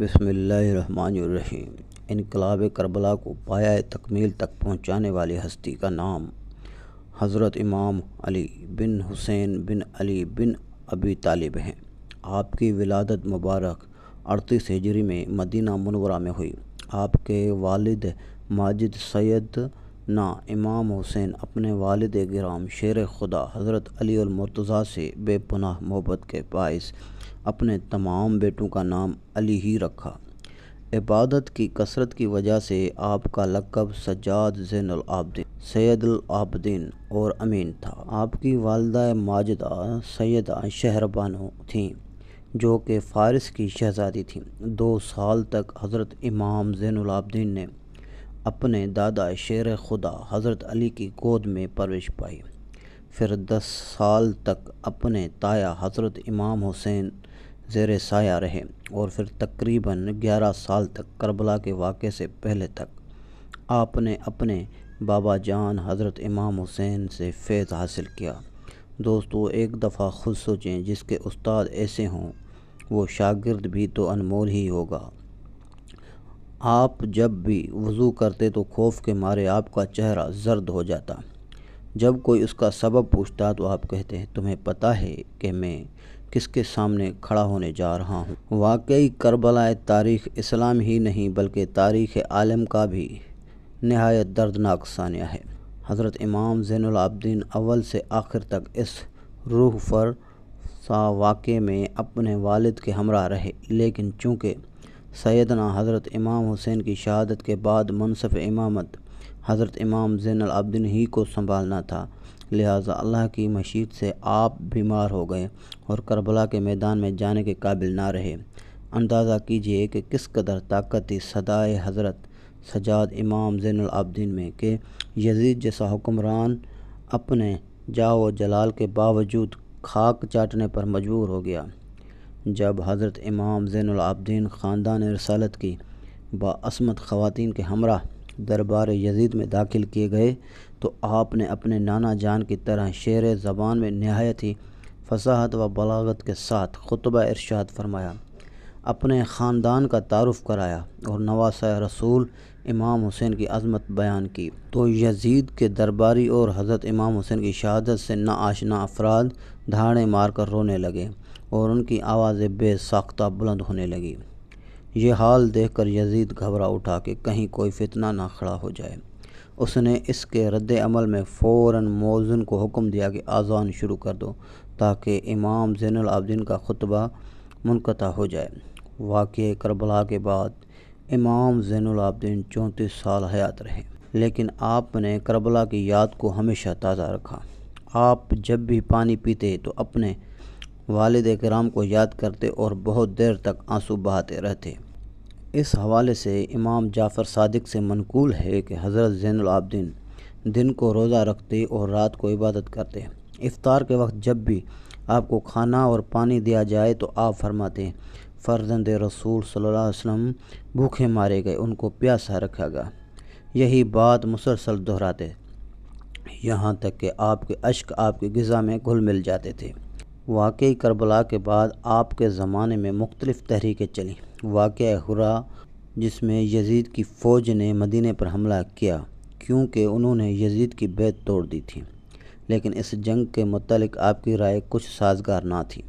بسم اللہ الرحمن الرحیم۔ انقلاب کربلا کو پایہ تکمیل تک پہنچانے والی ہستی کا نام حضرت امام علی بن حسین بن علی بن ابی طالب ہیں۔ آپ کی ولادت مبارک 38 ہجری میں مدینہ منورہ میں ہوئی۔ آپ کے والد ماجد سیدنا امام حسین اپنے والد گرام شیر خدا حضرت علی المرتضیٰ سے بے پناہ محبت کے باعث اپنے تمام بیٹوں کا نام علی ہی رکھا۔ عبادت کی کثرت کی وجہ سے آپ کا لقب سجاد زین العابدین، سید العابدین اور امین تھا۔ آپ کی والدہ ماجدہ سیدہ شہربانو تھیں جو کہ فارس کی شہزادی تھیں۔ 2 سال تک حضرت امام زین العابدین نے اپنے دادا شیر خدا حضرت علی کی گود میں پرورش پائی۔ پھر 10 سال تک اپنے تایا حضرت امام حسین زیر سایہ رہے اور پھر تقریباً 11 سال تک کربلا کے واقعے سے پہلے تک آپ نے اپنے بابا جان حضرت امام حسین سے فیض حاصل کیا۔ دوستو، ایک دفعہ خود سوچیں، جس کے استاد ایسے ہوں وہ شاگرد بھی تو انمول ہی ہوگا۔ آپ جب بھی وضو کرتے تو خوف کے مارے آپ کا چہرہ زرد ہو جاتا۔ جب کوئی اس کا سبب پوچھتا تو آپ کہتے، تمہیں پتہ ہے کہ میں کس کے سامنے کھڑا ہونے جا رہا ہوں؟ واقعی کربلا تاریخ اسلام ہی نہیں بلکہ تاریخ عالم کا بھی نہایت دردناک ثانیہ ہے۔ حضرت امام زین العابدین اول سے آخر تک اس روح فرسا واقعے میں اپنے والد کے ہمراہ رہے، لیکن چونکہ سیدنا حضرت امام حسین کی شہادت کے بعد منصب امامت حضرت امام زین العابدین ہی کو سنبھالنا تھا، لہٰذا اللہ کی مشیت سے آپ بیمار ہو گئے اور کربلا کے میدان میں جانے کے قابل نہ رہے۔ اندازہ کیجئے کہ کس قدر طاقت تھی صدائے حضرت سجاد امام زین العابدین میں کہ یزید جیسا حکمران اپنے جاہ و جلال کے باوجود خاک چاٹنے پر مجبور ہو گیا۔ جب حضرت امام زین العابدین خاندان رسالت کی باعصمت خواتین کے ہمراہ دربار یزید میں داخل کیے گئے تو آپ نے اپنے نانا جان کی طرح شعر زبان میں نہایت ہی فصاحت و بلاغت کے ساتھ خطبہ ارشاد فرمایا، اپنے خاندان کا تعارف کرایا اور نواسہ رسول امام حسین کی عظمت بیان کی تو یزید کے درباری اور حضرت امام حسین کی شہادت سے ناآشنا افراد دھاڑیں مار کر رونے لگے اور ان کی آوازیں بے ساختہ بلند ہونے لگیں۔ یہ حال دیکھ کر یزید گھبرا اٹھا کہ کہیں کوئی فتنہ نہ کھڑا ہو جائے۔ اس نے اس کے رد عمل میں فوراً مؤذن کو حکم دیا کہ اذان شروع کر دو تاکہ امام زین العابدین کا خطبہ منقطع ہو جائے۔ واقعہ کربلا کے بعد امام زین العابدین 34 سال حیات رہے، لیکن آپ نے کربلا کی یاد کو ہمیشہ تازہ رکھا۔ آپ جب بھی پانی پیتے تو اپنے والد کرام کو یاد کرتے اور بہت دیر تک آنسو بہاتے رہتے۔ اس حوالے سے امام جعفر صادق سے منقول ہے کہ حضرت زین العابدین دن کو روزہ رکھتے اور رات کو عبادت کرتے۔ افطار کے وقت جب بھی آپ کو کھانا اور پانی دیا جائے تو آپ فرماتے، فرزند رسول صلی اللہ علیہ وسلم بھوکے مارے گئے، ان کو پیاسا رکھا گیا۔ یہی بات مسلسل دہراتے یہاں تک کہ آپ کے اشک آپ کی غذا میں گھل مل جاتے تھے۔ واقعہ کربلا کے بعد آپ کے زمانے میں مختلف تحریکیں چلیں۔ واقعہ ہرا، جس میں یزید کی فوج نے مدینے پر حملہ کیا کیونکہ انہوں نے یزید کی بیعت توڑ دی تھی، لیکن اس جنگ کے متعلق آپ کی رائے کچھ سازگار نہ تھی۔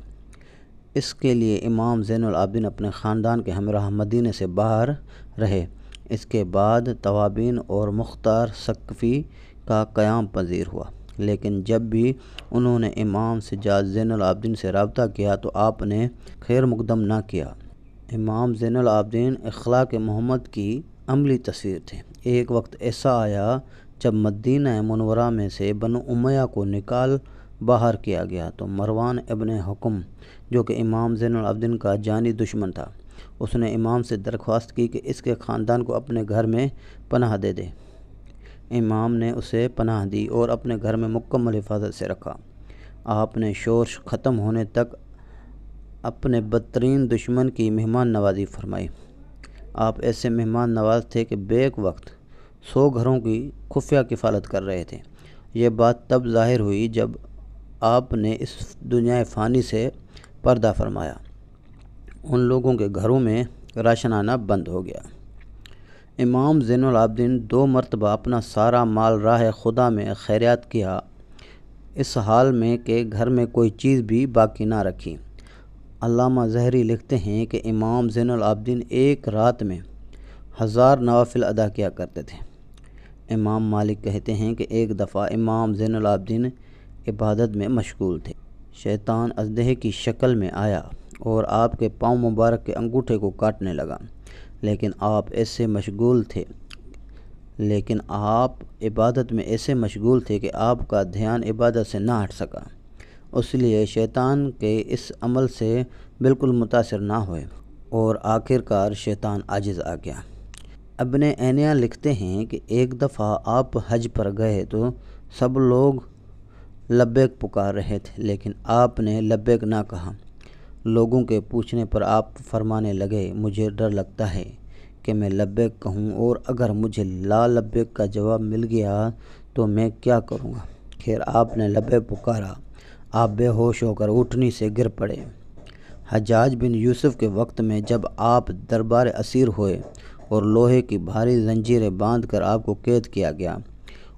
اس کے لیے امام زین العابدین اپنے خاندان کے ہمراہ مدینے سے باہر رہے۔ اس کے بعد توابین اور مختار ثقفی کا قیام پذیر ہوا، لیکن جب بھی انہوں نے امام سجاد زین العابدین سے رابطہ کیا تو آپ نے خیر مقدم نہ کیا۔ امام زین العابدین اخلاق محمد کی عملی تصویر تھے۔ ایک وقت ایسا آیا جب مدینہ منورہ میں سے بنو امیہ کو نکال باہر کیا گیا تو مروان ابن حکم، جو کہ امام زین العابدین کا جانی دشمن تھا، اس نے امام سے درخواست کی کہ اس کے خاندان کو اپنے گھر میں پناہ دے دے۔ امام نے اسے پناہ دی اور اپنے گھر میں مکمل حفاظت سے رکھا۔ آپ نے شورش ختم ہونے تک اپنے بدترین دشمن کی مہمان نوازی فرمائی۔ آپ ایسے مہمان نواز تھے کہ بیک وقت 100 گھروں کی خفیہ کفالت کر رہے تھے۔ یہ بات تب ظاہر ہوئی جب آپ نے اس دنیا فانی سے پردہ فرمایا۔ ان لوگوں کے گھروں میں راشنانہ بند ہو گیا۔ امام زین العابدین 2 مرتبہ اپنا سارا مال راہ خدا میں خیرات کیا، اس حال میں کہ گھر میں کوئی چیز بھی باقی نہ رکھی۔ علامہ ظہری لکھتے ہیں کہ امام زین العابدین ایک رات میں 1000 نوافل ادا کیا کرتے تھے۔ امام مالک کہتے ہیں کہ ایک دفعہ امام زین العابدین عبادت میں مشغول تھے، شیطان اژدہے کی شکل میں آیا اور آپ کے پاؤں مبارک کے انگوٹھے کو کاٹنے لگا، لیکن آپ عبادت میں ایسے مشغول تھے کہ آپ کا دھیان عبادت سے نہ ہٹ سکا، اس لیے شیطان کے اس عمل سے بالکل متاثر نہ ہوئے اور آخرکار شیطان عاجز آ گیا۔ ابن عینیہ لکھتے ہیں کہ ایک دفعہ آپ حج پر گئے تو سب لوگ لبیک پکار رہے تھے، لیکن آپ نے لبیک نہ کہا۔ لوگوں کے پوچھنے پر آپ فرمانے لگے، مجھے ڈر لگتا ہے کہ میں لبیک کہوں اور اگر مجھے لا لبیک کا جواب مل گیا تو میں کیا کروں گا۔ خیر آپ نے لبیک پکارا، آپ بے ہوش ہو کر اونٹنی سے گر پڑے۔ حجاج بن یوسف کے وقت میں جب آپ دربار اسیر ہوئے اور لوہے کی بھاری زنجیریں باندھ کر آپ کو قید کیا گیا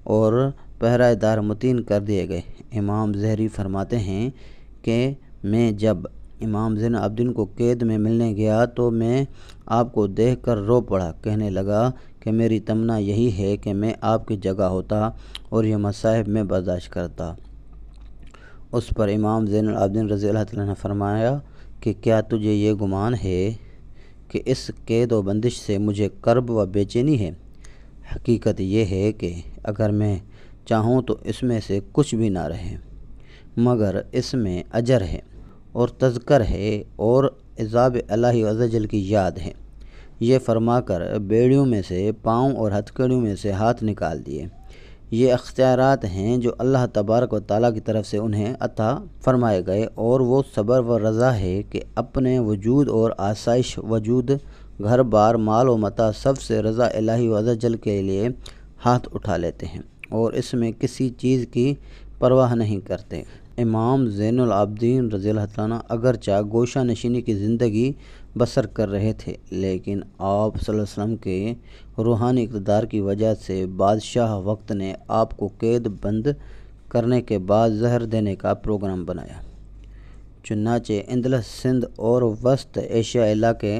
اور پہرہ دار متعین کر دیے گئے۔ امام ظہری فرماتے ہیں کہ میں جب امام زین العابدین کو قید میں ملنے گیا تو میں آپ کو دیکھ کر رو پڑا، کہنے لگا کہ میری تمنا یہی ہے کہ میں آپ کی جگہ ہوتا اور یہ مصائب میں برداشت کرتا۔ اس پر امام زین العابدین رضی اللہ تعالیٰ نے فرمایا کہ کیا تجھے یہ گمان ہے کہ اس قید و بندش سے مجھے کرب و بے چینی ہے؟ حقیقت یہ ہے کہ اگر میں چاہوں تو اس میں سے کچھ بھی نہ رہے، مگر اس میں اجر ہے اور تذکر ہے اور عذاب الہی عز و جل کی یاد ہے۔ یہ فرما کر بیڑیوں میں سے پاؤں اور ہتھکڑیوں میں سے ہاتھ نکال دیے۔ یہ اختیارات ہیں جو اللہ تبارک و تعالیٰ کی طرف سے انہیں عطا فرمائے گئے، اور وہ صبر و رضا ہے کہ اپنے وجود اور آسائش وجود، گھر بار، مال و متاع سب سے رضا الہی عز و جل کے لیے ہاتھ اٹھا لیتے ہیں اور اس میں کسی چیز کی پرواہ نہیں کرتے۔ امام زین العابدین رضی اللہ عنہ اگرچہ گوشہ نشینی کی زندگی بسر کر رہے تھے، لیکن آپ صلی اللہ علیہ وسلم کے روحانی اقتدار کی وجہ سے بادشاہ وقت نے آپ کو قید بند کرنے کے بعد زہر دینے کا پروگرام بنایا۔ چنانچہ اندلس، سندھ اور وسط ایشیا علاقے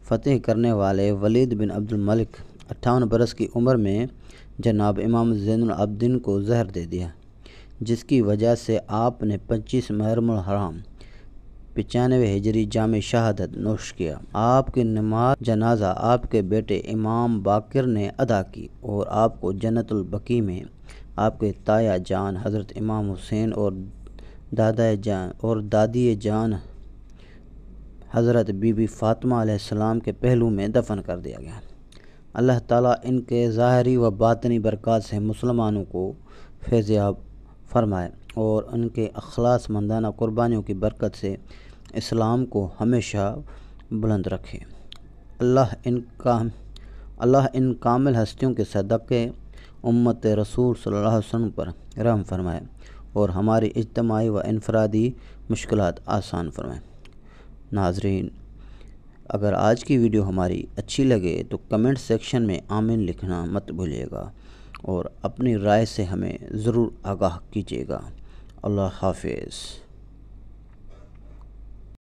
فتح کرنے والے ولید بن عبد الملک 58 برس کی عمر میں جناب امام زین العابدین کو زہر دے دیا، جس کی وجہ سے آپ نے 25 محرم الحرام 95 ہجری جام شہادت نوش کیا۔ آپ کی نماز جنازہ آپ کے بیٹے امام باقر نے ادا کی اور آپ کو جنت البقیع میں آپ کے تایا جان حضرت امام حسین اور دادی جان حضرت بی بی فاطمہ علیہ السلام کے پہلو میں دفن کر دیا گیا۔ اللہ تعالیٰ ان کے ظاہری و باطنی برکات سے مسلمانوں کو فیض یاب فرمائے اور ان کے اخلاص مندانہ قربانیوں کی برکت سے اسلام کو ہمیشہ بلند رکھے۔ اللہ ان کامل ہستیوں کے صدقے امت رسول صلی اللہ علیہ وسلم پر رحم فرمائے اور ہماری اجتماعی و انفرادی مشکلات آسان فرمائے۔ ناظرین، اگر آج کی ویڈیو ہماری اچھی لگے تو کمنٹ سیکشن میں آمین لکھنا مت بھولیے گا اور اپنی رائے سے ہمیں ضرور آگاہ کیجیے گا۔ اللہ حافظ۔